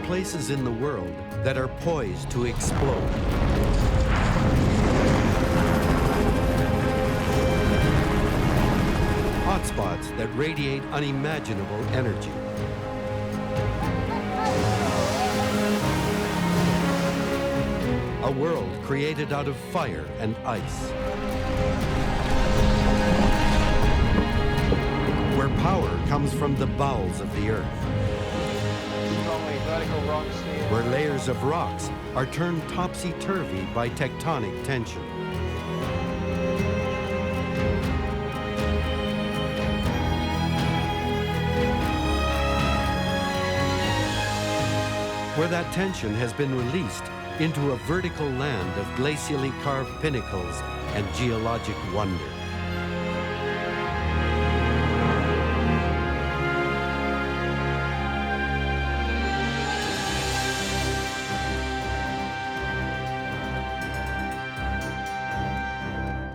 places in the world that are poised to explode. Hotspots that radiate unimaginable energy. A world created out of fire and ice, where power comes from the bowels of the earth, vertical rocks here, where layers of rocks are turned topsy-turvy by tectonic tension. Where that tension has been released into a vertical land of glacially carved pinnacles and geologic wonder.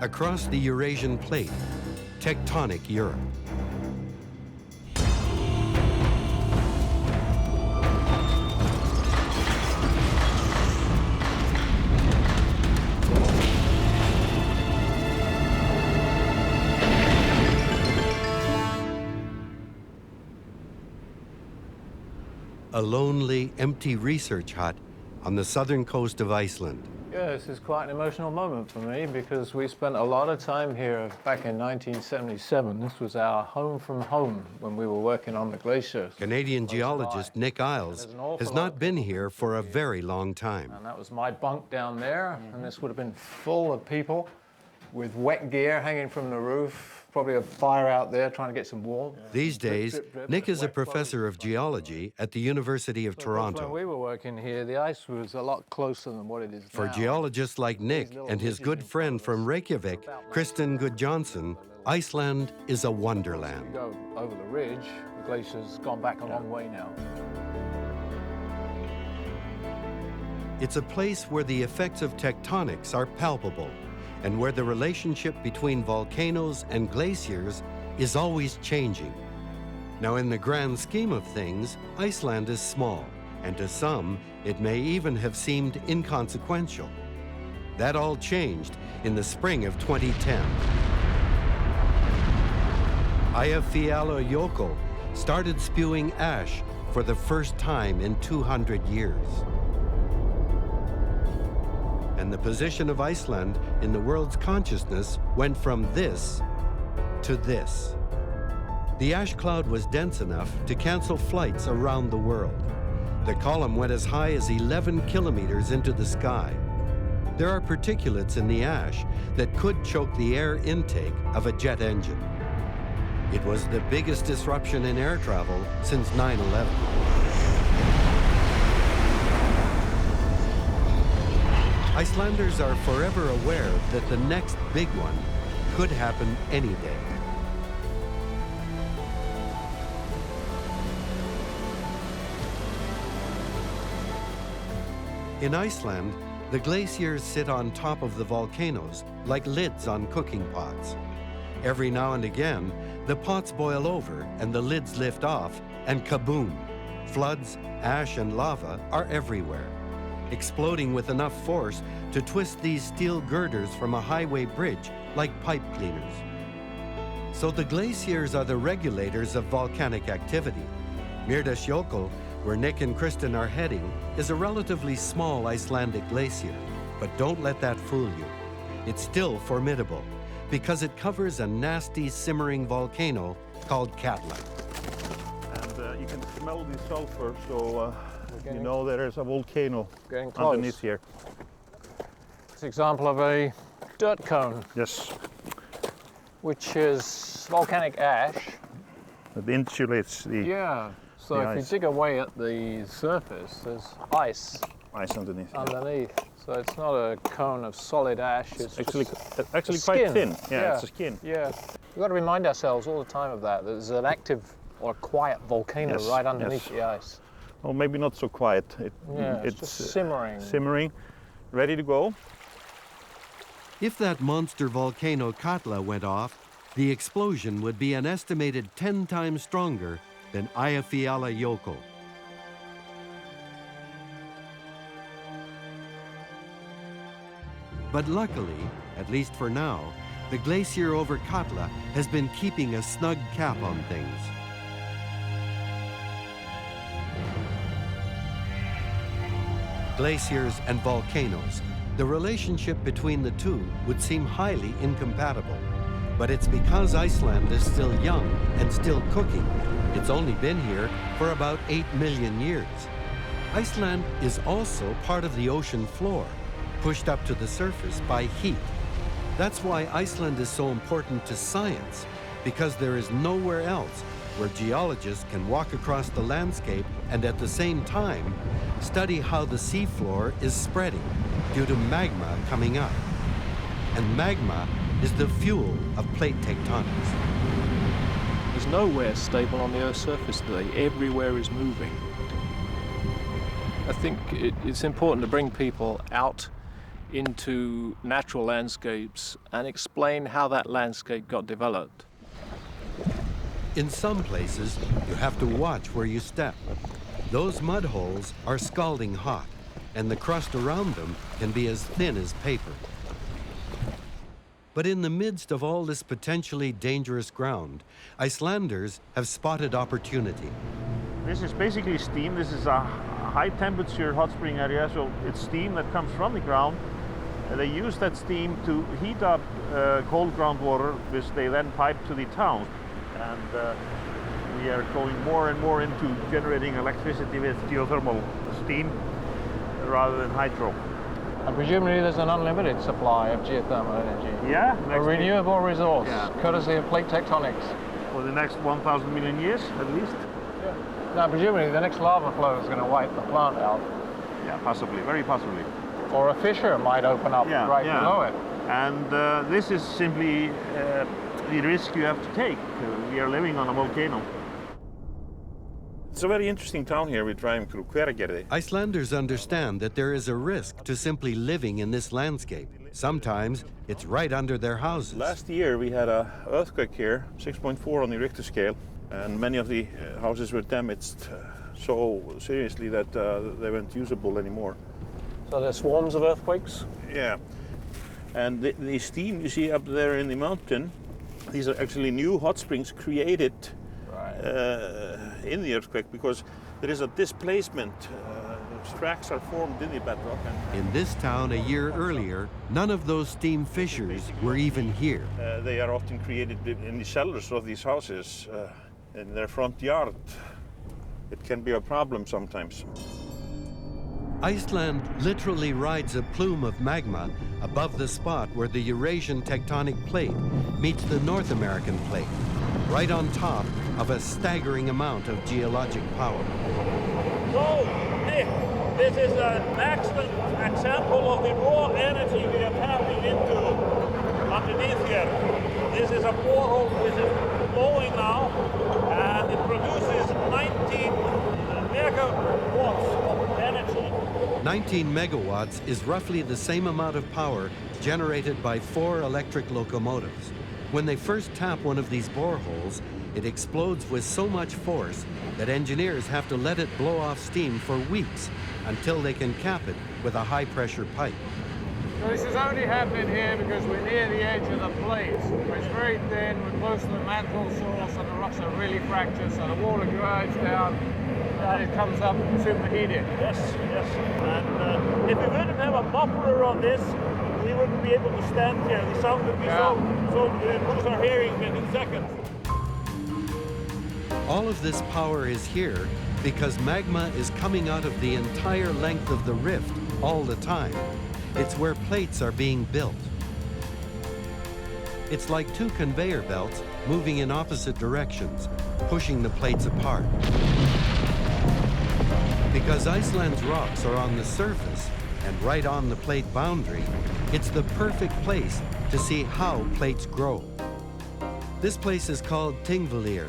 Across the Eurasian plate, tectonic Europe. A lonely, empty research hut on the southern coast of Iceland. Yeah, this is quite an emotional moment for me because we spent a lot of time here back in 1977. This was our home from home when we were working on the glaciers. Canadian geologist Nick Isles has not been here for a very long time. And that was my bunk down there, and this would have been full of people with wet gear hanging from the roof, probably a fire out there trying to get some warmth. These days, Nick is a professor of geology at the University of Toronto. When we were working here, the ice was a lot closer than what it is now. For geologists like Nick and his good friend from Reykjavik, Kristen Gudjonsson, Iceland is a wonderland. If you go over the ridge, the glacier's gone back a long way now. It's a place where the effects of tectonics are palpable, and where the relationship between volcanoes and glaciers is always changing. Now, in the grand scheme of things, Iceland is small, and to some, it may even have seemed inconsequential. That all changed in the spring of 2010. Eyjafjallajökull started spewing ash for the first time in 200 years. And the position of Iceland in the world's consciousness went from this to this. The ash cloud was dense enough to cancel flights around the world. The column went as high as 11 kilometers into the sky. There are particulates in the ash that could choke the air intake of a jet engine. It was the biggest disruption in air travel since 9/11. Icelanders are forever aware that the next big one could happen any day. In Iceland, the glaciers sit on top of the volcanoes like lids on cooking pots. Every now and again, the pots boil over and the lids lift off, and kaboom! Floods, ash, and lava are everywhere, exploding with enough force to twist these steel girders from a highway bridge like pipe cleaners. So the glaciers are the regulators of volcanic activity. Mýrdalsjökull, where Nick and Kristen are heading, is a relatively small Icelandic glacier. But don't let that fool you. It's still formidable because it covers a nasty simmering volcano called Katla. And you can smell the sulfur, so you know there's a volcano underneath here. It's an example of a dirt cone. Yes. Which is volcanic ash. It insulates the Yeah. So if ice. you dig away at the surface, there's ice underneath. So it's not a cone of solid ash. It's actually just quite skin. thin. Yeah, it's a skin. Yeah. We've got to remind ourselves all the time of that. There's an active or a quiet volcano right underneath the ice. Well, maybe not so quiet. It's just simmering. Simmering, ready to go. If that monster volcano Katla went off, the explosion would be an estimated 10 times stronger than Eyjafjallajökull. But luckily, at least for now, the glacier over Katla has been keeping a snug cap on things. Glaciers and volcanoes. The relationship between the two would seem highly incompatible. But it's because Iceland is still young and still cooking. It's only been here for about 8 million years. Iceland is also part of the ocean floor, pushed up to the surface by heat. That's why Iceland is so important to science, because there is nowhere else where geologists can walk across the landscape and at the same time study how the seafloor is spreading due to magma coming up. And magma is the fuel of plate tectonics. There's nowhere stable on the Earth's surface today. Everywhere is moving. I think it's important to bring people out into natural landscapes and explain how that landscape got developed. In some places, you have to watch where you step. Those mud holes are scalding hot, and the crust around them can be as thin as paper. But in the midst of all this potentially dangerous ground, Icelanders have spotted opportunity. This is basically steam. This is a high temperature hot spring area, so it's steam that comes from the ground. They use that steam to heat up cold groundwater, which they then pipe to the town. And we are going more and more into generating electricity with geothermal steam rather than hydro. And presumably there's an unlimited supply of geothermal energy. Yeah. A renewable resource, Yeah. courtesy of plate tectonics. For the next 1,000 million years, at least. Yeah. Now, presumably the next lava flow is going to wipe the plant out. Yeah, possibly, very possibly. Or a fissure might open up right below it. And this is simply the risk you have to take. We are living on a volcano. It's a very interesting town here we're driving through, Hveragerði. Icelanders understand that there is a risk to simply living in this landscape. Sometimes it's right under their houses. Last year we had an earthquake here, 6.4 on the Richter scale, and many of the houses were damaged so seriously that they weren't usable anymore. So there's swarms of earthquakes? Yeah, and the steam you see up there in the mountain, these are actually new hot springs created in the earthquake because there is a displacement. Cracks are formed in the bedrock. In this town a year earlier, none of those steam fissures were even here. They are often created in the cellars of these houses, in their front yard. It can be a problem sometimes. Iceland literally rides a plume of magma above the spot where the Eurasian tectonic plate meets the North American plate, right on top of a staggering amount of geologic power. So, Nick, this is an excellent example of the raw energy we are tapping into underneath here. This is a borehole which is flowing now, and it produces 19 megawatts of energy. 19 megawatts is roughly the same amount of power generated by 4 electric locomotives. When they first tap one of these boreholes, it explodes with so much force that engineers have to let it blow off steam for weeks until they can cap it with a high-pressure pipe. So this is only happening here because we're near the edge of the plate. It's very thin, we're close to the mantle source, and the rocks are really fractured, so the water glides down and it comes up superheated. Yes, yes. And if we wouldn't have a muffler on this, we wouldn't be able to stand here. The sound would be so we'd lose our hearing within seconds. All of this power is here because magma is coming out of the entire length of the rift all the time. It's where plates are being built. It's like 2 conveyor belts moving in opposite directions, pushing the plates apart. Because Iceland's rocks are on the surface and right on the plate boundary, it's the perfect place to see how plates grow. This place is called Thingvellir,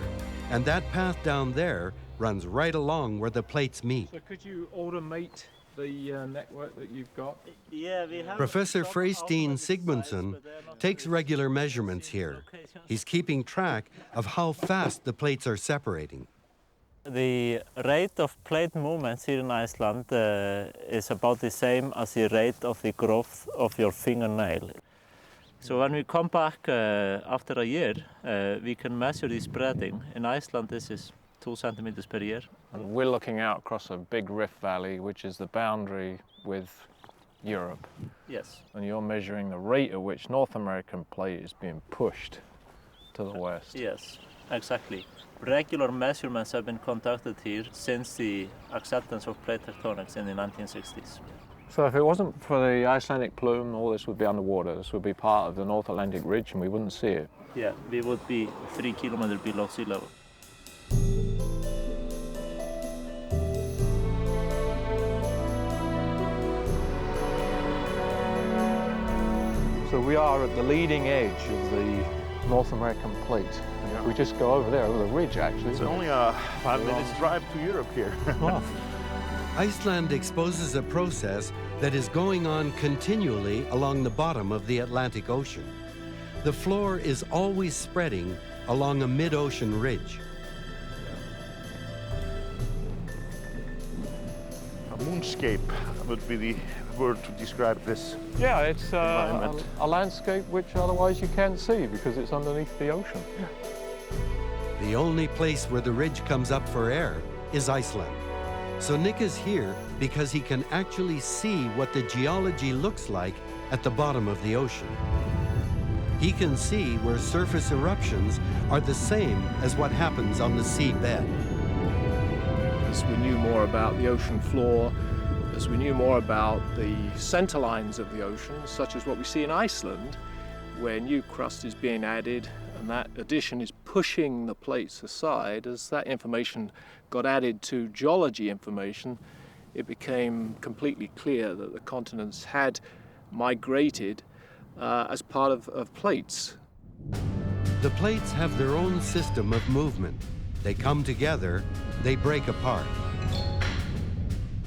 and that path down there runs right along where the plates meet. So could you automate the network that you've got? Yeah, we have. Professor Freystein Sigmundsson takes regular measurements here. He's keeping track of how fast the plates are separating. The rate of plate movements here in Iceland is about the same as the rate of the growth of your fingernail. So when we come back after a year, we can measure the spreading. In Iceland, this is 2 centimeters per year. And we're looking out across a big rift valley, which is the boundary with Europe. Yes. And you're measuring the rate at which North American plate is being pushed to the west. Yes, exactly. Regular measurements have been conducted here since the acceptance of plate tectonics in the 1960s. So if it wasn't for the Icelandic plume, all this would be underwater. This would be part of the North Atlantic Ridge and we wouldn't see it. Yeah, we would be 3 kilometers below sea level. So we are at the leading edge of the North American plate. Yeah. We just go over there, the ridge actually. It's only a 5 minutes drive to Europe here. Wow. Iceland exposes a process that is going on continually along the bottom of the Atlantic Ocean. The floor is always spreading along a mid-ocean ridge. A moonscape would be the word to describe this. Yeah, it's environment. a landscape which otherwise you can't see because it's underneath the ocean. The only place where the ridge comes up for air is Iceland. So Nick is here because he can actually see what the geology looks like at the bottom of the ocean. He can see where surface eruptions are the same as what happens on the seabed. As we knew more about the ocean floor, as we knew more about the center lines of the ocean, such as what we see in Iceland, where new crust is being added and that addition is pushing the plates aside, as that information got added to geology information, it became completely clear that the continents had migrated as part of plates. The plates have their own system of movement. They come together, they break apart.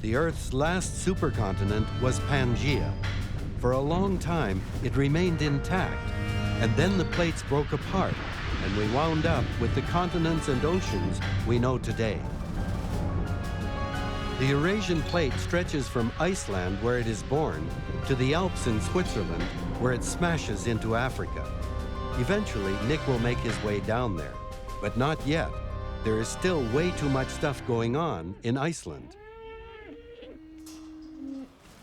The Earth's last supercontinent was Pangaea. For a long time, it remained intact, and then the plates broke apart, and we wound up with the continents and oceans we know today. The Eurasian plate stretches from Iceland, where it is born, to the Alps in Switzerland, where it smashes into Africa. Eventually, Nick will make his way down there, but not yet. There is still way too much stuff going on in Iceland.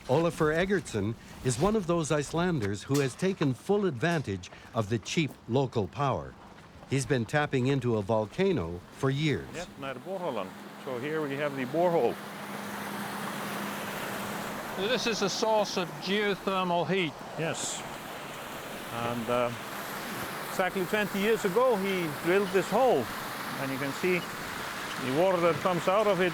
Olafur Eggertsson is one of those Icelanders who has taken full advantage of the cheap local power. He's been tapping into a volcano for years. Yes, naar Borholen. So here we have the borehole. This is a source of geothermal heat. Yes. And exactly 20 years ago he drilled this hole. And you can see the water that comes out of it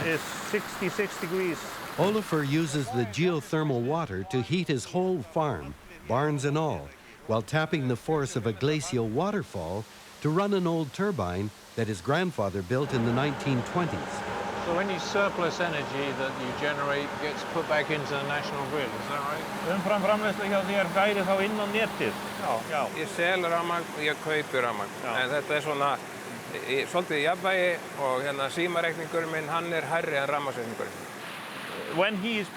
is 66 degrees. Olafur uses the geothermal water to heat his whole farm, barns and all, while tapping the force of a glacial waterfall to run an old turbine that his grandfather built in the 1920s. So any surplus energy that you generate gets put back into the national grid, is that right? Umframframleiðsla hjá þér færi þá inn á netið. Já. Ég sel rafmagn og ég kaupi rafmagn. En þetta svona svolítið jafnvægi og símareikningurinn minn, hann hærri en rafmagnsreikningurinn. When he is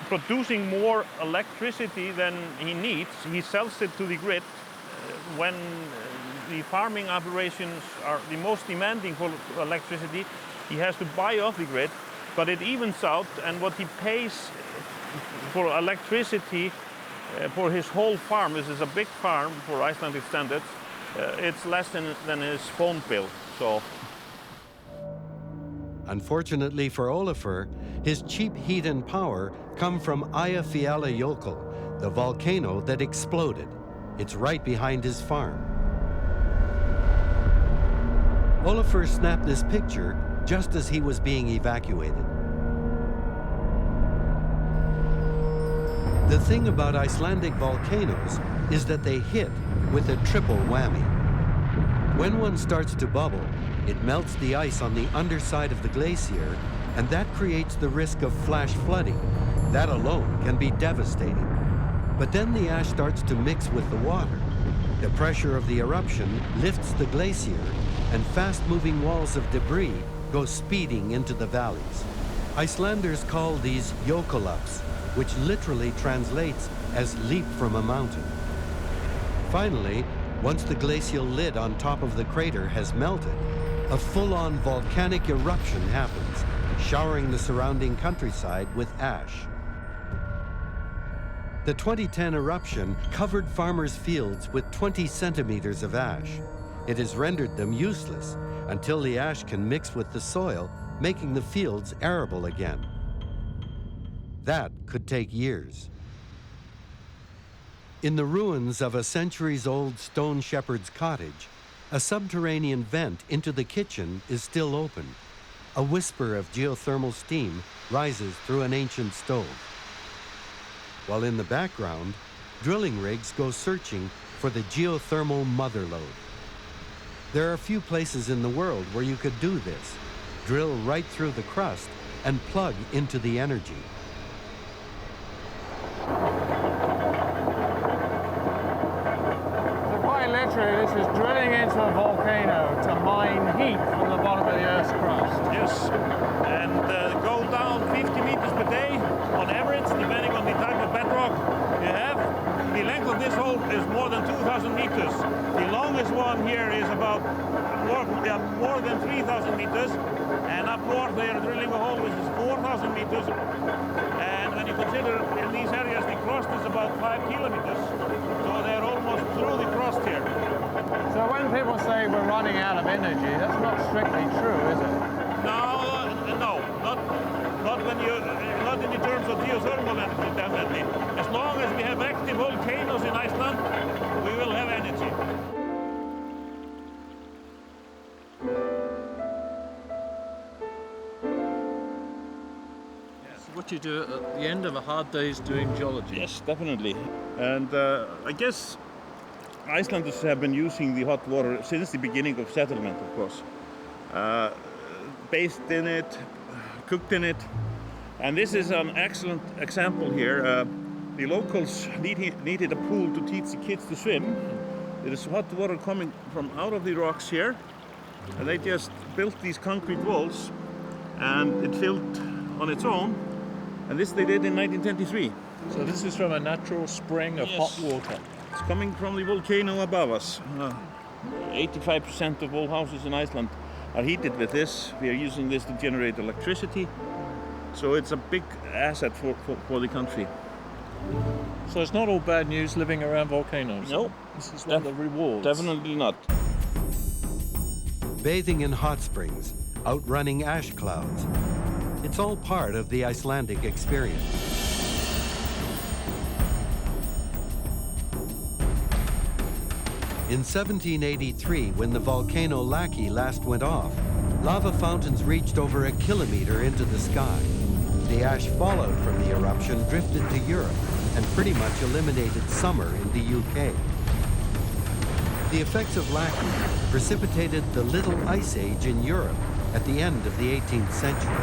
producing more electricity than he needs, he sells it to the grid. When the farming operations are the most demanding for electricity, he has to buy off the grid, but it evens out, and what he pays for electricity for his whole farm, this is a big farm for Icelandic standards, it's less than his phone bill. So. Unfortunately for Olafur, his cheap heat and power come from Eyjafjallajökull, the volcano that exploded. It's right behind his farm. Olafur snapped this picture just as he was being evacuated. The thing about Icelandic volcanoes is that they hit with a triple whammy. When one starts to bubble, it melts the ice on the underside of the glacier, and that creates the risk of flash flooding. That alone can be devastating. But then the ash starts to mix with the water. The pressure of the eruption lifts the glacier, and fast-moving walls of debris go speeding into the valleys. Icelanders call these jökulhlaups, which literally translates as leap from a mountain. Finally, once the glacial lid on top of the crater has melted, a full-on volcanic eruption happens, showering the surrounding countryside with ash. The 2010 eruption covered farmers' fields with 20 centimeters of ash. It has rendered them useless until the ash can mix with the soil, making the fields arable again. That could take years. In the ruins of a centuries-old stone shepherd's cottage, a subterranean vent into the kitchen is still open. A whisper of geothermal steam rises through an ancient stove. While in the background, drilling rigs go searching for the geothermal motherlode. There are few places in the world where you could do this, drill right through the crust and plug into the energy. So quite literally, this is drilling into a volcano to mine heat from the bottom of the Earth's crust. Yes, and go down 50 meters per day on average, depending on the type of bedrock you have. The length of this hole is more than 2,000 meters. The longest one here is about more than 3,000 meters. And up north they are drilling a hole which is 4,000 meters. And when you consider in these areas the crust is about 5 kilometers. So they're almost through the crust here. So when people say we're running out of energy, that's not strictly true, is it? No, not when you, not in the terms of geothermal energy, definitely. As long as we have active volcanoes in Iceland, we will have energy. What you do at the end of a hard day's doing geology. Yes, definitely. And I guess Icelanders have been using the hot water since the beginning of settlement, of course. Bathed in it, cooked in it. And this is an excellent example here. The locals needed a pool to teach the kids to swim. There is hot water coming from out of the rocks here. And they just built these concrete walls and it filled on its own. And this they did in 1923. So this is from a natural spring of hot water. It's coming from the volcano above us. 85% of all houses in Iceland are heated with this. We are using this to generate electricity. So it's a big asset for the country. So it's not all bad news living around volcanoes. No. This is one of the rewards. Definitely not. Bathing in hot springs, outrunning ash clouds. It's all part of the Icelandic experience. In 1783, when the volcano Laki last went off, lava fountains reached over 1 kilometer into the sky. The ash followed from the eruption drifted to Europe and pretty much eliminated summer in the UK. The effects of Laki precipitated the Little Ice Age in Europe at the end of the 18th century.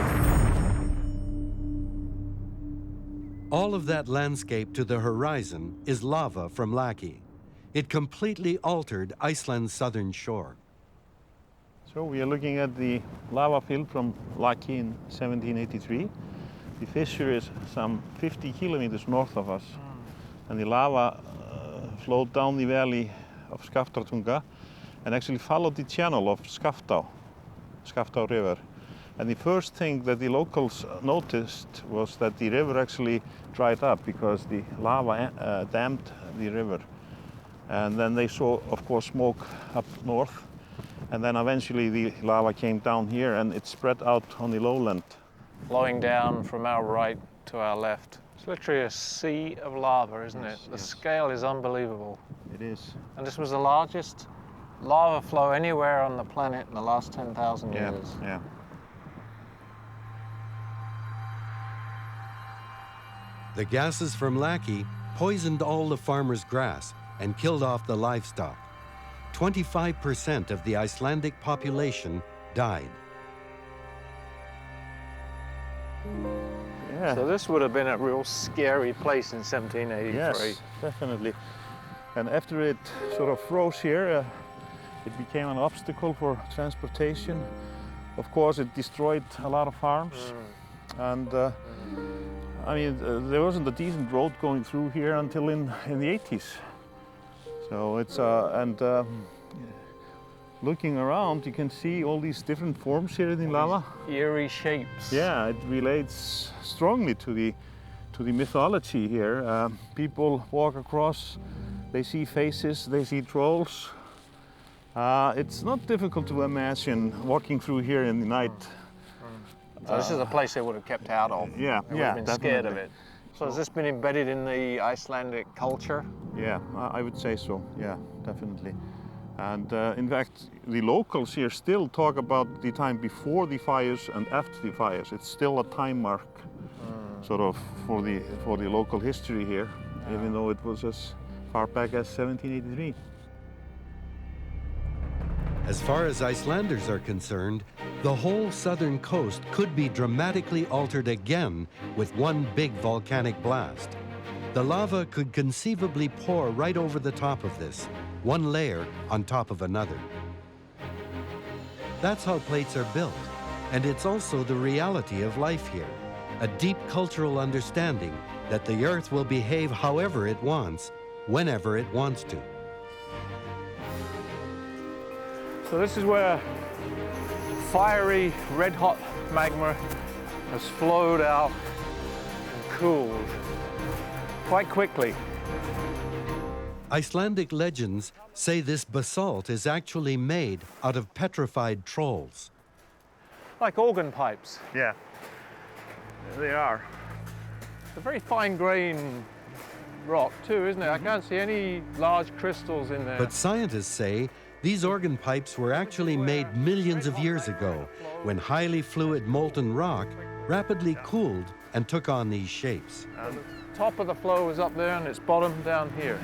All of that landscape to the horizon is lava from Laki. It completely altered Iceland's southern shore. So we are looking at the lava field from Laki in 1783. The fissure is some 50 kilometers north of us. And the lava flowed down the valley of Skaftartunga and actually followed the channel of Skaftá River. And the first thing that the locals noticed was that the river actually dried up because the lava dammed the river. And then they saw, of course, smoke up north. And then eventually the lava came down here and it spread out on the lowland. Flowing down from our right to our left. It's literally a sea of lava, isn't it? The scale is unbelievable. It is. And this was the largest lava flow anywhere on the planet in the last 10,000 years. Yeah. The gases from Laki poisoned all the farmers' grass and killed off the livestock. 25% of the Icelandic population died. Yeah. So this would have been a real scary place in 1783. Yes, definitely. And after it sort of froze here, It became an obstacle for transportation. Of course, it destroyed a lot of farms. And I mean, there wasn't a decent road going through here until in the 80s. So it's, looking around, you can see all these different forms here in the lava. Eerie shapes. Yeah, it relates strongly to the mythology here. People walk across, they see faces, they see trolls. It's not difficult to imagine walking through here in the night. So this is a place they would have kept out of. Yeah, They would yeah, have been scared of definitely. it. So has this been embedded in the Icelandic culture? Yeah, I would say so. Yeah, definitely. And in fact, the locals here still talk about the time before the fires and after the fires. It's still a time mark, sort of, for the local history here, even though it was as far back as 1783. As far as Icelanders are concerned, the whole southern coast could be dramatically altered again with one big volcanic blast. The lava could conceivably pour right over the top of this, one layer on top of another. That's how plates are built, and it's also the reality of life here, a deep cultural understanding that the Earth will behave however it wants, whenever it wants to. So this is where fiery, red-hot magma has flowed out and cooled quite quickly. Icelandic legends say this basalt is actually made out of petrified trolls. Like organ pipes. Yeah, they are. It's a very fine-grained rock too, isn't it? I can't see any large crystals in there. But scientists say these organ pipes were actually made millions of years ago, when highly fluid molten rock rapidly cooled and took on these shapes. And the top of the flow is up there and its bottom down here.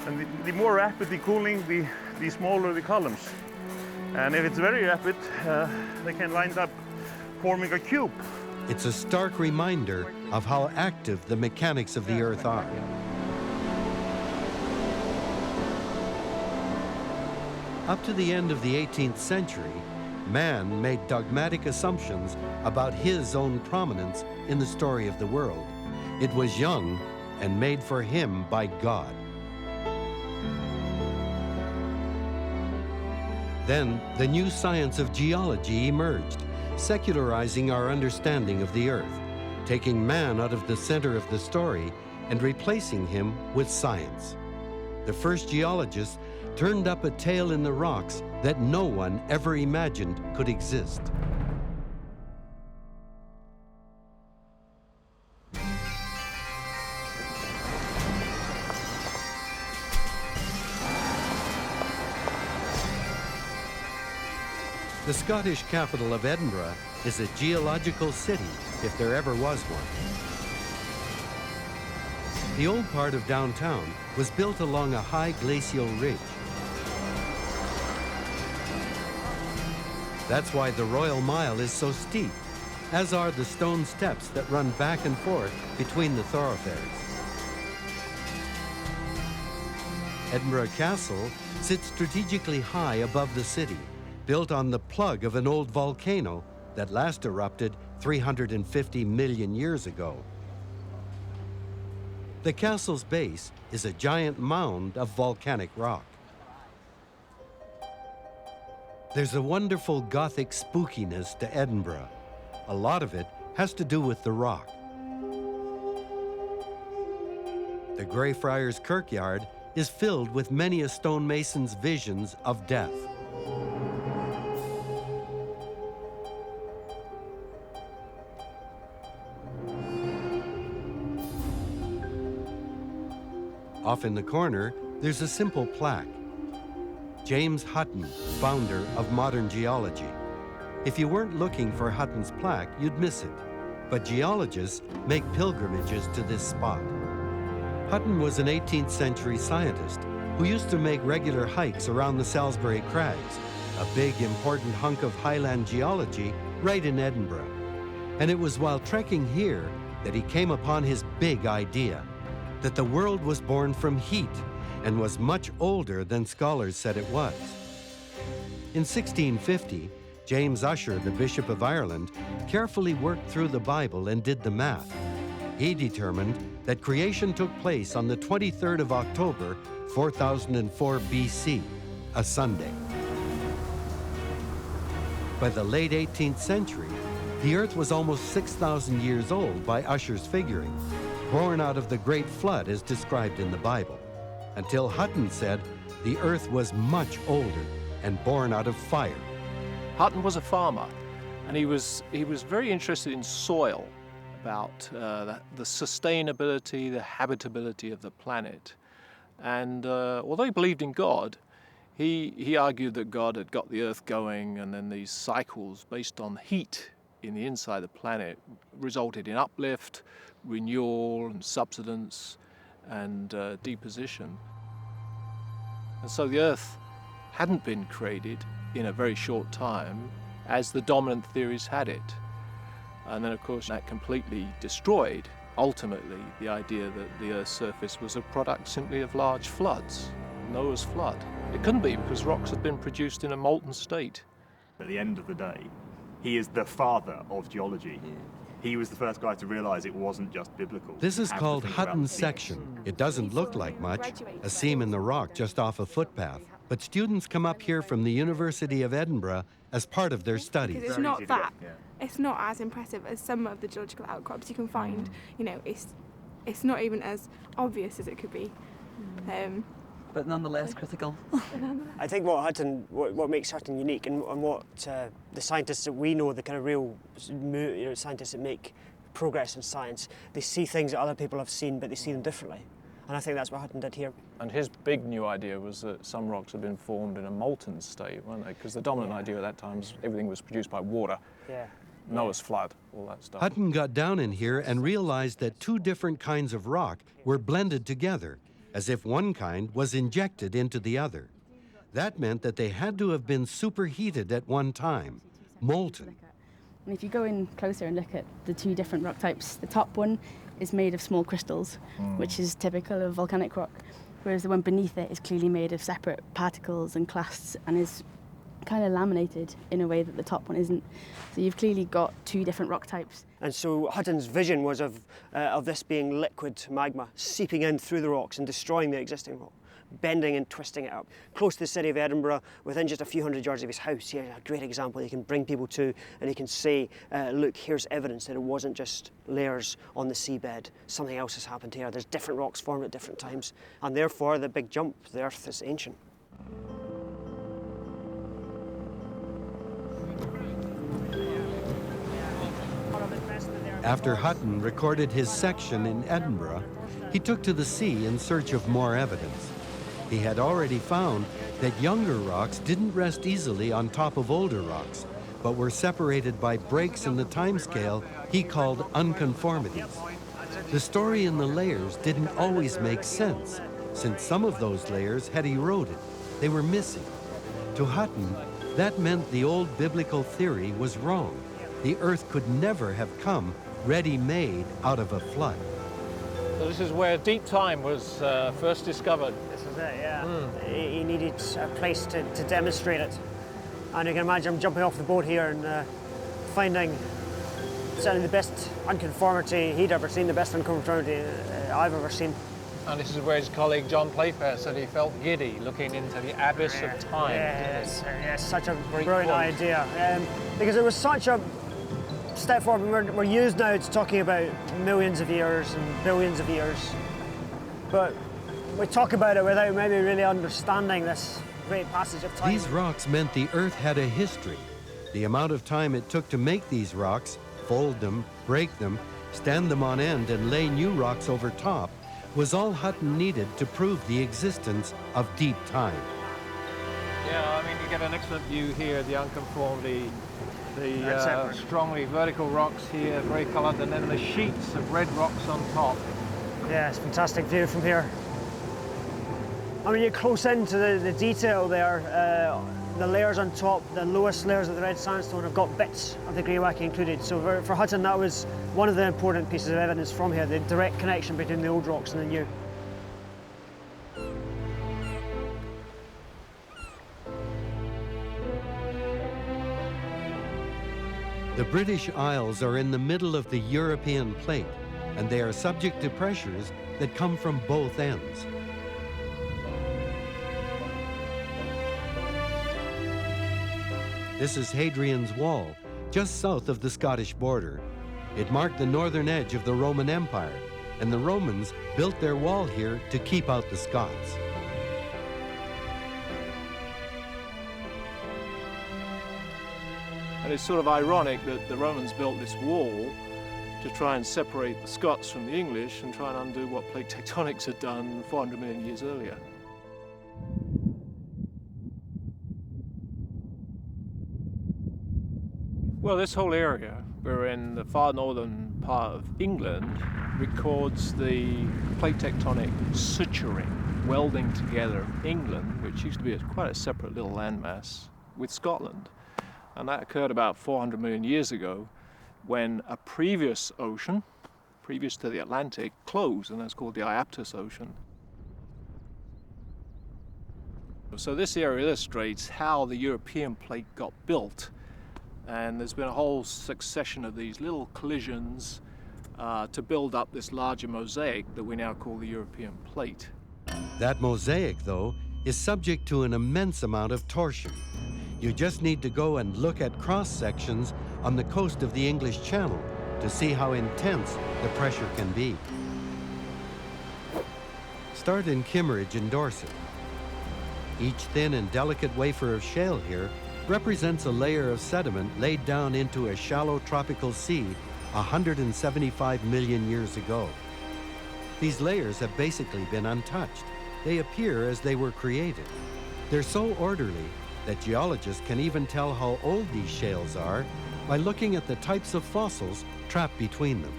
And the more rapidly cooling, the smaller the columns. And if it's very rapid, they can wind up forming a cube. It's a stark reminder of how active the mechanics of the Earth are. Up to the end of the 18th century, man made dogmatic assumptions about his own prominence in the story of the world. It was young and made for him by God. Then the new science of geology emerged, secularizing our understanding of the Earth, taking man out of the center of the story and replacing him with science. The first geologists turned up a tail in the rocks that no one ever imagined could exist. The Scottish capital of Edinburgh is a geological city, if there ever was one. The old part of downtown was built along a high glacial ridge. That's why the Royal Mile is so steep, as are the stone steps that run back and forth between the thoroughfares. Edinburgh Castle sits strategically high above the city, built on the plug of an old volcano that last erupted 350 million years ago. The castle's base is a giant mound of volcanic rock. There's a wonderful Gothic spookiness to Edinburgh. A lot of it has to do with the rock. The Greyfriars Kirkyard is filled with many a stonemason's visions of death. Off in the corner, there's a simple plaque. James Hutton, founder of modern geology. If you weren't looking for Hutton's plaque, you'd miss it. But geologists make pilgrimages to this spot. Hutton was an 18th century scientist who used to make regular hikes around the Salisbury Crags, a big important hunk of highland geology right in Edinburgh. And it was while trekking here that he came upon his big idea, that the world was born from heat and was much older than scholars said it was. In 1650, James Ussher, the Bishop of Ireland, carefully worked through the Bible and did the math. He determined that creation took place on the 23rd of October, 4004 BC, a Sunday. By the late 18th century, the Earth was almost 6,000 years old by Ussher's figuring, born out of the Great Flood as described in the Bible, until Hutton said the Earth was much older and born out of fire. Hutton was a farmer, and he was very interested in soil, about the sustainability, the habitability of the planet. And although he believed in God, he argued that God had got the Earth going, and then these cycles based on heat in the inside of the planet resulted in uplift, renewal, and subsidence, and deposition. And so the Earth hadn't been created in a very short time, as the dominant theories had it. And then, of course, that completely destroyed, ultimately, the idea that the Earth's surface was a product simply of large floods, Noah's flood. It couldn't be, because rocks had been produced in a molten state. At the end of the day, he is the father of geology. He was the first guy to realize it wasn't just biblical. This is called Hutton's section. It doesn't look like much, a seam in the rock just off a footpath. But students come up here from the University of Edinburgh as part of their studies. It's not that. It's not as impressive as some of the geological outcrops you can find. You know, it's not even as obvious as it could be. But nonetheless critical. I think what makes Hutton unique, and what the scientists that we know, the kind of real scientists that make progress in science, they see things that other people have seen, but they see them differently. And I think that's what Hutton did here. And his big new idea was that some rocks had been formed in a molten state, weren't they? Because the dominant idea at that time was everything was produced by water. Yeah. Noah's flood, all that stuff. Hutton got down in here and realized that two different kinds of rock were blended together, as if one kind was injected into the other. That meant that they had to have been superheated at one time, molten. And if you go in closer and look at the two different rock types, the top one is made of small crystals, which is typical of volcanic rock, whereas the one beneath it is clearly made of separate particles and clasts and is kind of laminated in a way that the top one isn't. So you've clearly got two different rock types. And so Hutton's vision was of this being liquid magma seeping in through the rocks and destroying the existing rock, bending and twisting it up. Close to the city of Edinburgh, within just a few hundred yards of his house, here's a great example he can bring people to, and he can say, look, here's evidence that it wasn't just layers on the seabed, something else has happened here. There's different rocks formed at different times, and therefore the big jump, the Earth is ancient. After Hutton recorded his section in Edinburgh, he took to the sea in search of more evidence. He had already found that younger rocks didn't rest easily on top of older rocks, but were separated by breaks in the timescale he called unconformities. The story in the layers didn't always make sense, since some of those layers had eroded. They were missing. To Hutton, that meant the old biblical theory was wrong. The Earth could never have come ready-made out of a flood. So this is where deep time was first discovered. This is it, yeah. He needed a place to demonstrate it. And you can imagine him jumping off the boat here and finding certainly the best unconformity he'd ever seen, the best unconformity I've ever seen. And this is where his colleague John Playfair said he felt giddy looking into the abyss of time. Yes, such a brilliant idea. Because it was such a step forward. We're used now to talking about millions of years and billions of years. But we talk about it without maybe really understanding this great passage of time. These rocks meant the Earth had a history. The amount of time it took to make these rocks, fold them, break them, stand them on end, and lay new rocks over top was all Hutton needed to prove the existence of deep time. Yeah, I mean, you get an excellent view here, the unconformity, the strongly vertical rocks here, very coloured, and then the sheets of red rocks on top. Yeah, it's a fantastic view from here. I mean, you're close into the detail there. The layers on top, the lowest layers of the red sandstone have got bits of the greywacke included. So for Hutton, that was one of the important pieces of evidence from here, the direct connection between the old rocks and the new. The British Isles are in the middle of the European plate, and they are subject to pressures that come from both ends. This is Hadrian's Wall, just south of the Scottish border. It marked the northern edge of the Roman Empire, and the Romans built their wall here to keep out the Scots. And it's sort of ironic that the Romans built this wall to try and separate the Scots from the English and try and undo what plate tectonics had done 400 million years earlier. Well, this whole area, we're in the far northern part of England, records the plate tectonic suturing, welding together England, which used to be quite a separate little landmass, with Scotland. And that occurred about 400 million years ago when a previous ocean, previous to the Atlantic, closed, and that's called the Iaptus Ocean. So this area illustrates how the European plate got built. And there's been a whole succession of these little collisions to build up this larger mosaic that we now call the European plate. That mosaic, though, is subject to an immense amount of torsion. You just need to go and look at cross-sections on the coast of the English Channel to see how intense the pressure can be. Start in Kimmeridge in Dorset. Each thin and delicate wafer of shale here represents a layer of sediment laid down into a shallow tropical sea 175 million years ago. These layers have basically been untouched. They appear as they were created. They're so orderly that geologists can even tell how old these shales are by looking at the types of fossils trapped between them.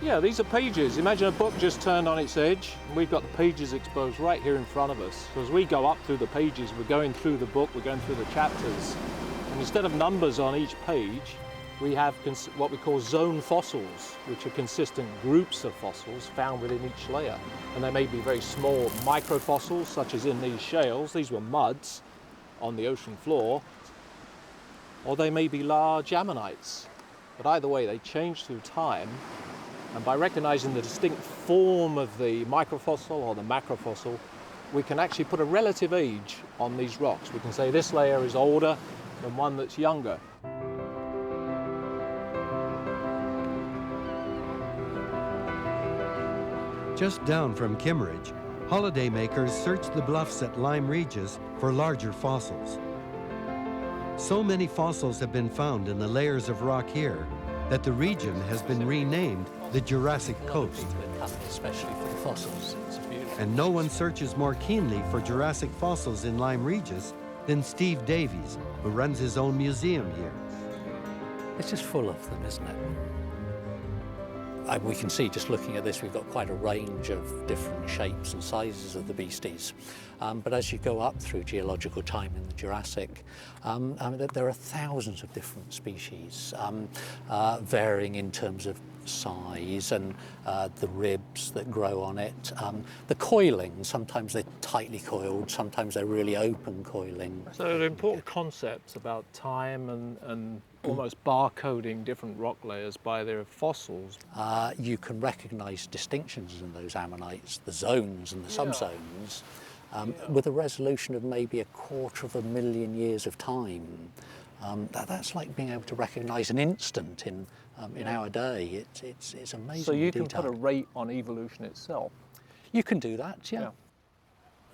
Yeah, these are pages. Imagine a book just turned on its edge, and we've got the pages exposed right here in front of us. So as we go up through the pages, we're going through the book, we're going through the chapters, and instead of numbers on each page, we have what we call zone fossils, which are consistent groups of fossils found within each layer. And they may be very small microfossils, such as in these shales. These were muds on the ocean floor, or they may be large ammonites. But either way, they change through time, and by recognizing the distinct form of the microfossil or the macrofossil, we can actually put a relative age on these rocks. We can say this layer is older than one that's younger. Just down from Kimmeridge, holidaymakers search the bluffs at Lyme Regis for larger fossils. So many fossils have been found in the layers of rock here that the region has been renamed the Jurassic Coast. Especially for the fossils. And no one searches more keenly for Jurassic fossils in Lyme Regis than Steve Davies, who runs his own museum here. It's just full of them, isn't it? We can see, just looking at this, we've got quite a range of different shapes and sizes of the beasties. But as you go up through geological time in the Jurassic, there are thousands of different species, varying in terms of size and the ribs that grow on it. The coiling, sometimes they're tightly coiled, sometimes they're really open coiling. So there are important concepts about time and almost barcoding different rock layers by their fossils. You can recognise distinctions in those ammonites, the zones and the subzones, with a resolution of maybe 250,000 years of time. That's like being able to recognise an instant in our day. It's amazing. So you can put a rate on evolution itself? You can do that, yeah.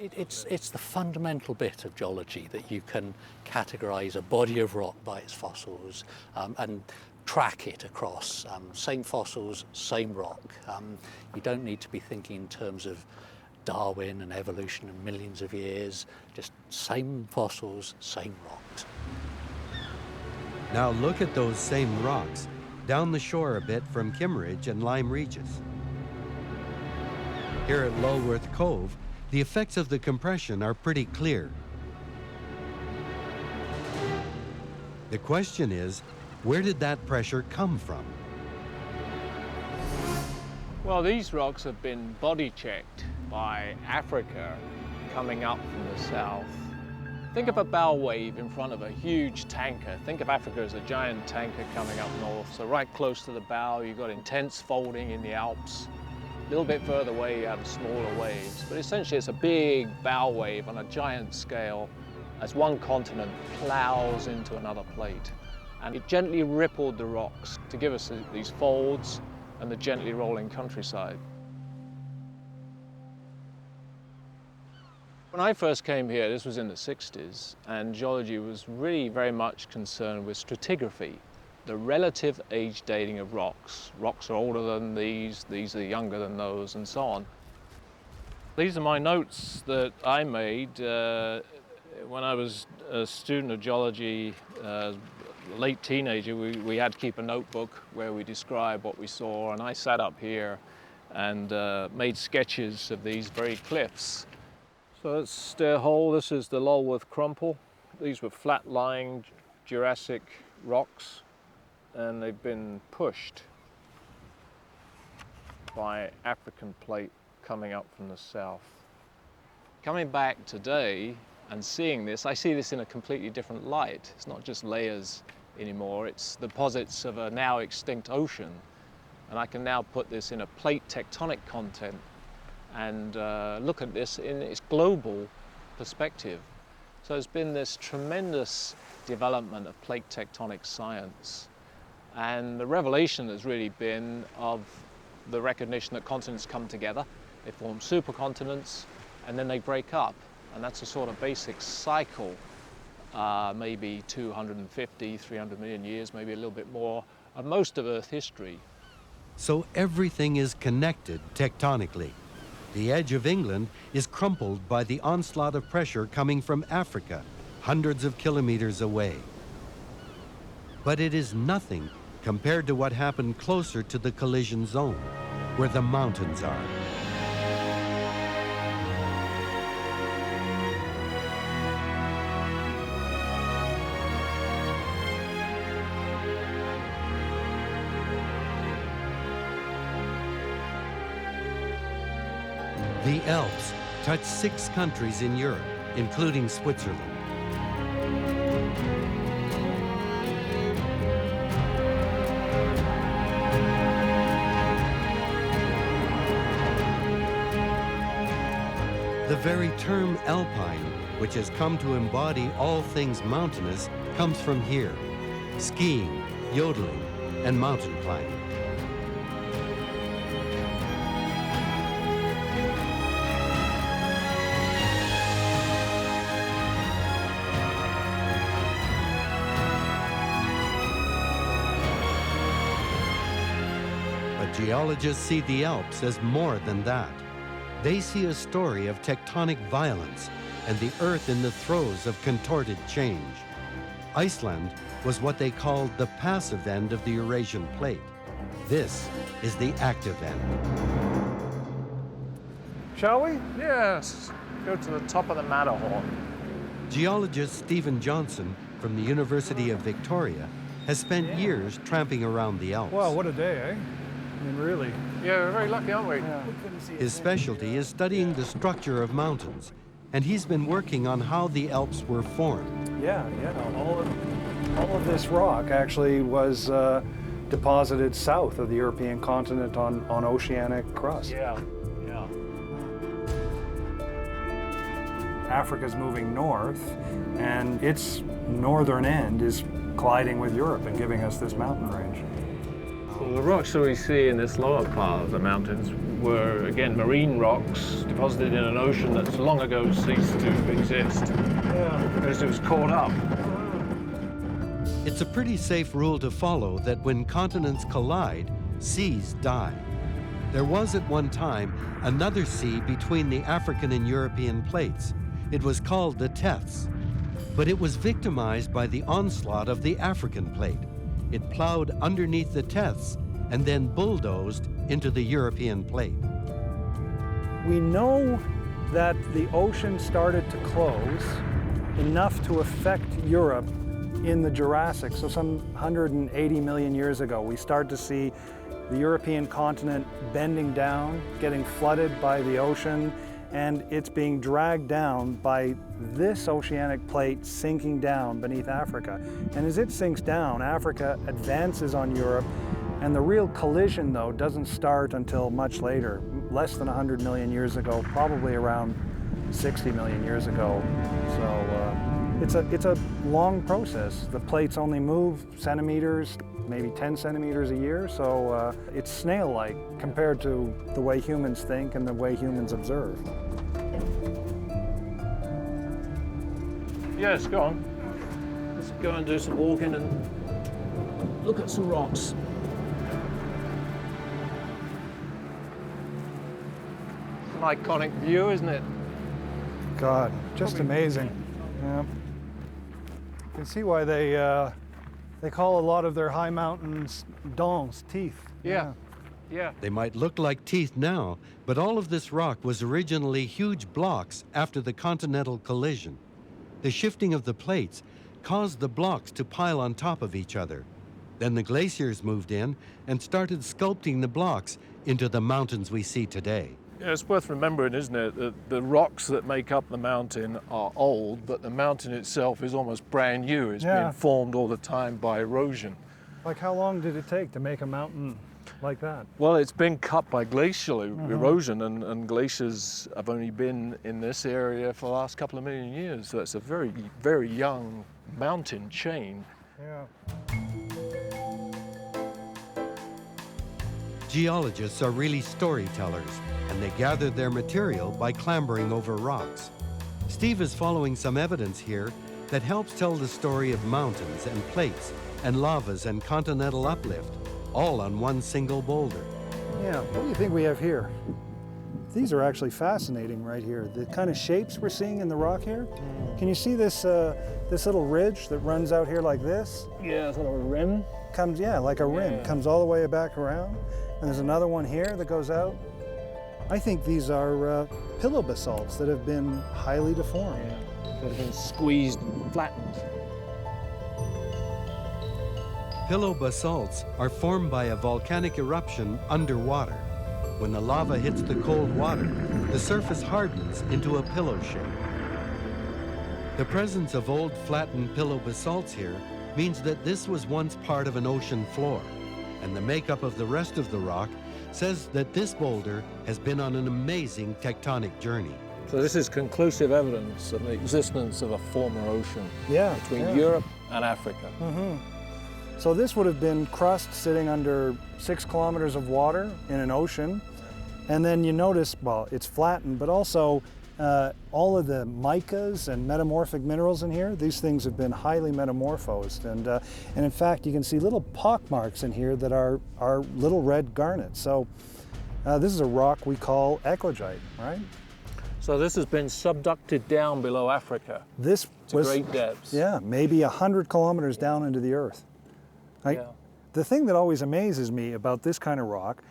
It's the fundamental bit of geology that you can categorise a body of rock by its fossils and track it across. Same fossils, same rock. You don't need to be thinking in terms of Darwin and evolution and millions of years, just same fossils, same rocks. Now look at those same rocks down the shore a bit from Kimmeridge and Lyme Regis. Here at Lulworth Cove, the effects of the compression are pretty clear. The question is, where did that pressure come from? Well, these rocks have been body checked by Africa coming up from the south. Think of a bow wave in front of a huge tanker. Think of Africa as a giant tanker coming up north. So right close to the bow, you've got intense folding in the Alps. A little bit further away, you have smaller waves. But essentially, it's a big bow wave on a giant scale as one continent plows into another plate. And it gently rippled the rocks to give us these folds and the gently rolling countryside. When I first came here, this was in the 60s, and geology was really very much concerned with stratigraphy, the relative age dating of rocks. Rocks are older than these are younger than those, and so on. These are my notes that I made when I was a student of geology, late teenager. We had to keep a notebook where we describe what we saw, and I sat up here and made sketches of these very cliffs. So that's their hole. This is the Lulworth Crumple. These were flat-lying Jurassic rocks, and they've been pushed by African plate coming up from the south. Coming back today and seeing this, I see this in a completely different light. It's not just layers anymore, it's deposits of a now extinct ocean. And I can now put this in a plate tectonic content and look at this in its global perspective. So there's been this tremendous development of plate tectonic science. And the revelation has really been of the recognition that continents come together, they form supercontinents, and then they break up. And that's a sort of basic cycle, maybe 250, 300 million years, maybe a little bit more, of most of Earth history. So everything is connected tectonically. The edge of England is crumpled by the onslaught of pressure coming from Africa, hundreds of kilometers away. But it is nothing compared to what happened closer to the collision zone, where the mountains are. The Alps touch 6 countries in Europe, including Switzerland. The very term alpine, which has come to embody all things mountainous, comes from here: skiing, yodeling, and mountain climbing. Geologists see the Alps as more than that. They see a story of tectonic violence and the Earth in the throes of contorted change. Iceland was what they called the passive end of the Eurasian plate. This is the active end. Shall we? Yes, go to the top of the Matterhorn. Geologist Stephen Johnson from the University of Victoria has spent years tramping around the Alps. Well, what a day, eh? I mean, really. Yeah, we're very lucky, aren't we? Yeah. His specialty is studying the structure of mountains, and he's been working on how the Alps were formed. Yeah. All of this rock actually was deposited south of the European continent on oceanic crust. Yeah. Africa's moving north, and its northern end is colliding with Europe and giving us this mountain range. Well, the rocks that we see in this lower part of the mountains were, again, marine rocks deposited in an ocean that's long ago ceased to exist. Yeah. Because it was caught up. It's a pretty safe rule to follow that when continents collide, seas die. There was at one time another sea between the African and European plates. It was called the Tethys, but it was victimized by the onslaught of the African plate. It plowed underneath the Tethys and then bulldozed into the European plate. We know that the ocean started to close enough to affect Europe in the Jurassic, so some 180 million years ago. We start to see the European continent bending down, getting flooded by the ocean, and it's being dragged down by this oceanic plate sinking down beneath Africa. And as it sinks down, Africa advances on Europe, and the real collision, though, doesn't start until much later, less than 100 million years ago, probably around 60 million years ago. So it's a long process. The plates only move centimeters, maybe 10 centimeters a year, so it's snail-like compared to the way humans think and the way humans observe. Yes, go on. Let's go and do some walking and look at some rocks. It's an iconic view, isn't it? God, just amazing. Yeah. You can see why they call a lot of their high mountains dents, teeth. Yeah. Yeah. They might look like teeth now, but all of this rock was originally huge blocks after the continental collision. The shifting of the plates caused the blocks to pile on top of each other. Then the glaciers moved in and started sculpting the blocks into the mountains we see today. Yeah, it's worth remembering, isn't it, that the rocks that make up the mountain are old, but the mountain itself is almost brand new. It's been formed all the time by erosion. Like, how long did it take to make a mountain like that? Well, it's been cut by glacial erosion, and glaciers have only been in this area for the last couple of million years. So it's a very, very young mountain chain. Yeah. Geologists are really storytellers, and they gather their material by clambering over rocks. Steve is following some evidence here that helps tell the story of mountains and plates and lavas and continental uplift, all on one single boulder. Yeah, what do you think we have here? These are actually fascinating right here. The kind of shapes we're seeing in the rock here. Can you see this this little ridge that runs out here like this? Yeah, it's a little rim. Comes, yeah, like a rim. Comes all the way back around. And there's another one here that goes out. I think these are pillow basalts that have been highly deformed. That have been squeezed and flattened. Pillow basalts are formed by a volcanic eruption underwater. When the lava hits the cold water, the surface hardens into a pillow shape. The presence of old flattened pillow basalts here means that this was once part of an ocean floor, and the makeup of the rest of the rock says that this boulder has been on an amazing tectonic journey. So this is conclusive evidence of the existence of a former ocean between Europe and Africa. So this would have been crust sitting under 6 kilometers of water in an ocean. And then you notice, well, it's flattened, but also all of the micas and metamorphic minerals in here, these things have been highly metamorphosed. And in fact, you can see little pock marks in here that are little red garnets. So this is a rock we call eclogite, right? So this has been subducted down below Africa to great depths. Yeah, maybe 100 kilometers down into the earth. The thing that always amazes me about this kind of rock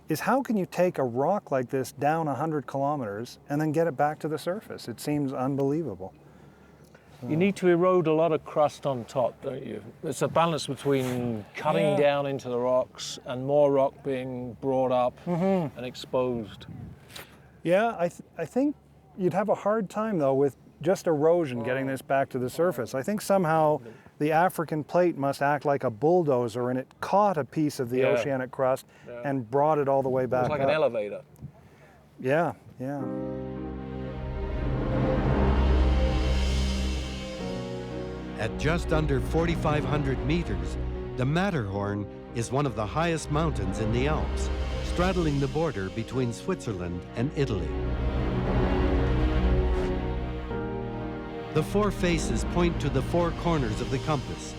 is how can you take a rock like this down 100 kilometers and then get it back to the surface? It seems unbelievable. You need to erode a lot of crust on top, don't you? It's a balance between cutting down into the rocks and more rock being brought up and exposed. Yeah, I think you'd have a hard time, though, with just erosion getting this back to the surface. I think somehow the African plate must act like a bulldozer, and it caught a piece of the oceanic crust and brought it all the way back up. It's like an elevator. Yeah, yeah. At just under 4,500 meters, the Matterhorn is one of the highest mountains in the Alps, straddling the border between Switzerland and Italy. The four faces point to the four corners of the compass.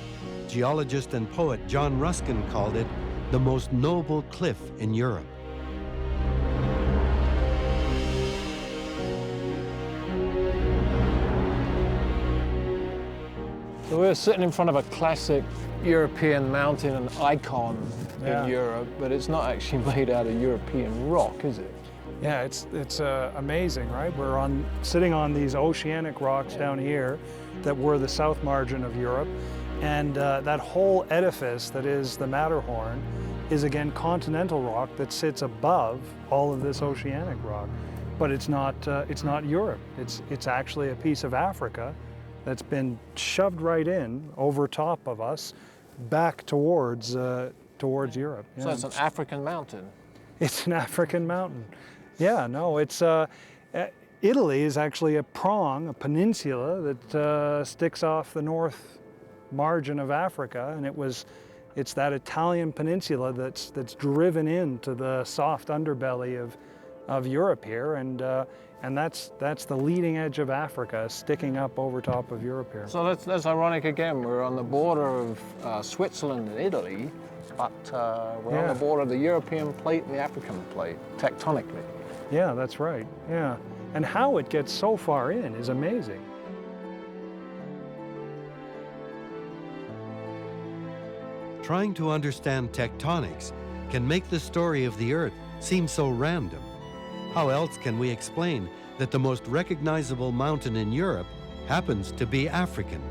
Geologist and poet John Ruskin called it the most noble cliff in Europe. So we're sitting in front of a classic European mountain, an icon in Europe, but it's not actually made out of European rock, is it? Yeah, it's amazing, right? We're sitting on these oceanic rocks down here that were the south margin of Europe, and that whole edifice that is the Matterhorn is again continental rock that sits above all of this oceanic rock. but it's not Europe. It's actually a piece of Africa that's been shoved right in over top of us, back towards Europe. Yeah. So it's an African mountain. It's an African mountain. Yeah, no, it's Italy is actually a prong, a peninsula that sticks off the north margin of Africa, and it's that Italian peninsula that's driven into the soft underbelly of Europe here, and that's the leading edge of Africa, sticking up over top of Europe here. So that's ironic again. We're on the border of Switzerland and Italy, but we're on the border of the European plate and the African plate, tectonically. Yeah, that's right. Yeah, and how it gets so far in is amazing. Trying to understand tectonics can make the story of the Earth seem so random. How else can we explain that the most recognizable mountain in Europe happens to be African?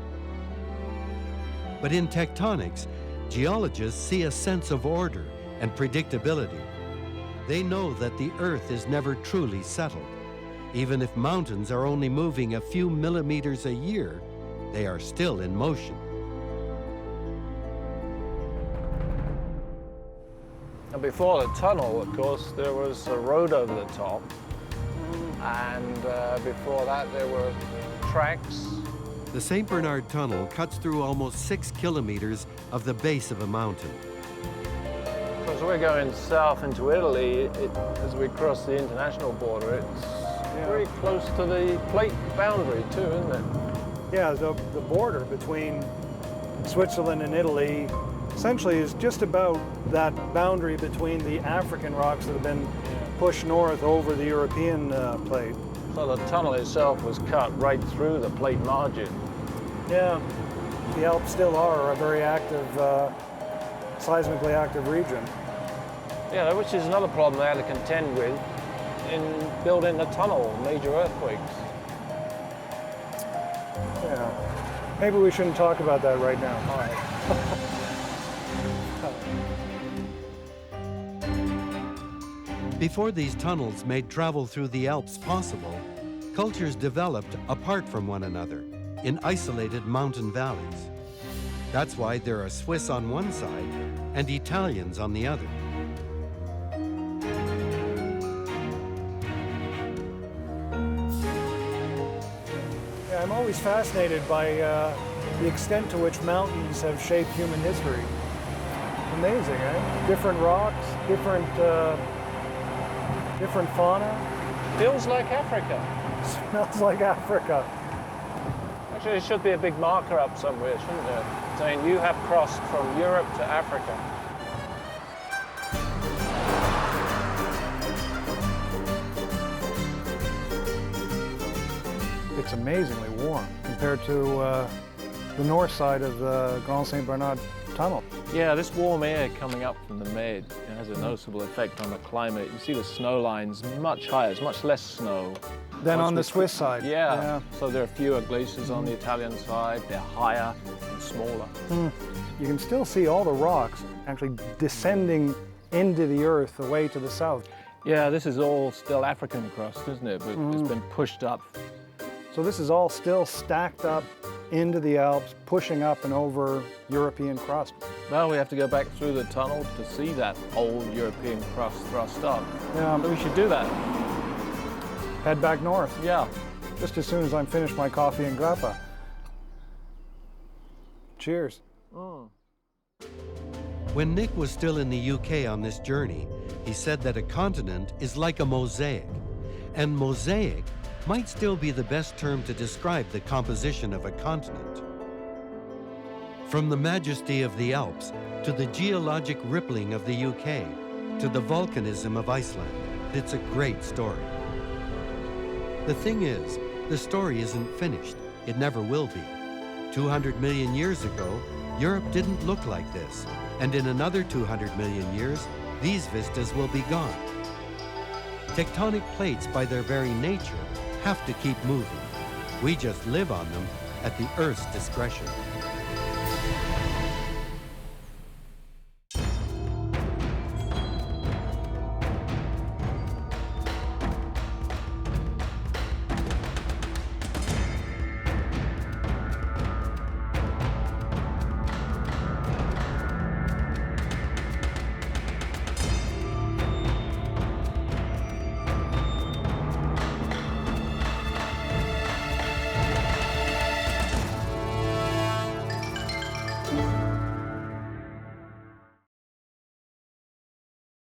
But in tectonics, geologists see a sense of order and predictability. They know that the Earth is never truly settled. Even if mountains are only moving a few millimeters a year, they are still in motion. And before the tunnel, of course, there was a road over the top. And before that, there were tracks. The St. Bernard Tunnel cuts through almost 6 kilometers of the base of a mountain. Because we're going south into Italy, as we cross the international border, it's very close to the plate boundary too, isn't it? Yeah, the border between Switzerland and Italy essentially is just about that boundary between the African rocks that have been pushed north over the European plate. So the tunnel itself was cut right through the plate margin. Yeah, the Alps still are a very active, seismically active region. Yeah, which is another problem they had to contend with in building the tunnel, major earthquakes. Yeah, maybe we shouldn't talk about that right now. All right. Before these tunnels made travel through the Alps possible, cultures developed apart from one another in isolated mountain valleys. That's why there are Swiss on one side and Italians on the other. Yeah, I'm always fascinated by the extent to which mountains have shaped human history. Amazing, eh? Different rocks, different fauna. Feels like Africa. Smells like Africa. Actually, there should be a big marker up somewhere, shouldn't there? Saying you have crossed from Europe to Africa. It's amazingly warm compared to the north side of the Grand St. Bernard Tunnel. Yeah, this warm air coming up from the Med has a noticeable effect on the climate. You see the snow lines much higher, there's much less snow. Than on the Swiss side. Yeah, so there are fewer glaciers on the Italian side, they're higher and smaller. You can still see all the rocks actually descending into the earth away to the south. Yeah, this is all still African crust, isn't it? But it's been pushed up. So this is all still stacked up into the Alps, pushing up and over European crust. Well, we have to go back through the tunnel to see that old European crust thrust up. Yeah. So we should do that. Head back north. Yeah. Just as soon as I'm finished my coffee and grappa. Cheers. When Nick was still in the UK on this journey, he said that a continent is like a mosaic, and mosaic might still be the best term to describe the composition of a continent. From the majesty of the Alps, to the geologic rippling of the UK, to the volcanism of Iceland, it's a great story. The thing is, the story isn't finished. It never will be. 200 million years ago, Europe didn't look like this, and in another 200 million years, these vistas will be gone. Tectonic plates, by their very nature, have to keep moving. We just live on them at the Earth's discretion.